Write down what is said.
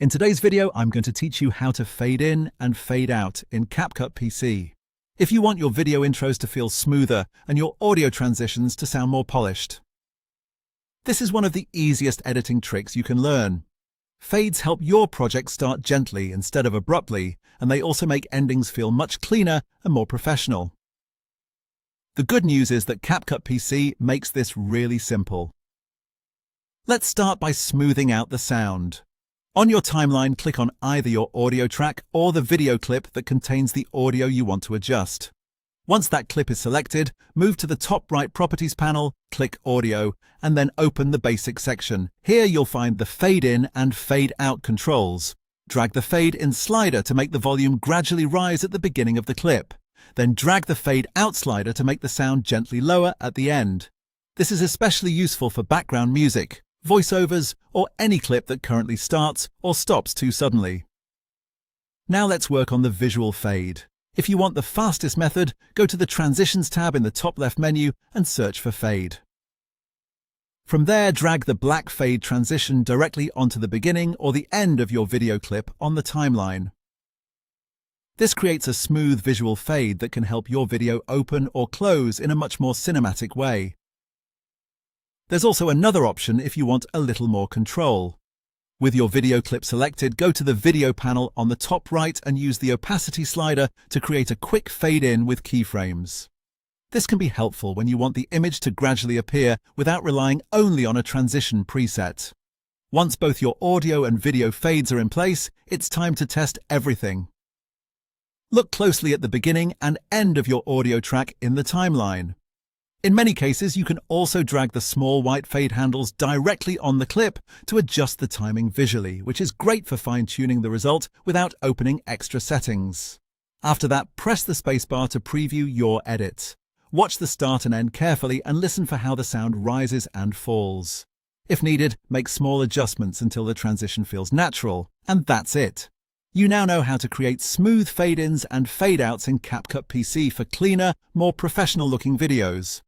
In today's video, I'm going to teach you how to fade in and fade out in CapCut PC. If you want your video intros to feel smoother and your audio transitions to sound more polished. This is one of the easiest editing tricks you can learn. Fades help your project start gently instead of abruptly, and they also make endings feel much cleaner and more professional. The good news is that CapCut PC makes this really simple. Let's start by smoothing out the sound. On your timeline, click on either your audio track or the video clip that contains the audio you want to adjust. Once that clip is selected, move to the top right Properties panel, click Audio, and then open the Basic section. Here you'll find the Fade In and Fade Out controls. Drag the Fade In slider to make the volume gradually rise at the beginning of the clip. Then drag the Fade Out slider to make the sound gently lower at the end. This is especially useful for background music, voiceovers, or any clip that currently starts or stops too suddenly. Now let's work on the visual fade. If you want the fastest method, go to the Transitions tab in the top left menu and search for Fade. From there, drag the black fade transition directly onto the beginning or the end of your video clip on the timeline. This creates a smooth visual fade that can help your video open or close in a much more cinematic way. There's also another option if you want a little more control. With your video clip selected, go to the Video panel on the top right and use the opacity slider to create a quick fade in with keyframes. This can be helpful when you want the image to gradually appear without relying only on a transition preset. Once both your audio and video fades are in place, it's time to test everything. Look closely at the beginning and end of your audio track in the timeline. In many cases, you can also drag the small white fade handles directly on the clip to adjust the timing visually, which is great for fine-tuning the result without opening extra settings. After that, press the spacebar to preview your edit. Watch the start and end carefully and listen for how the sound rises and falls. If needed, make small adjustments until the transition feels natural, and that's it. You now know how to create smooth fade-ins and fade-outs in CapCut PC for cleaner, more professional-looking videos.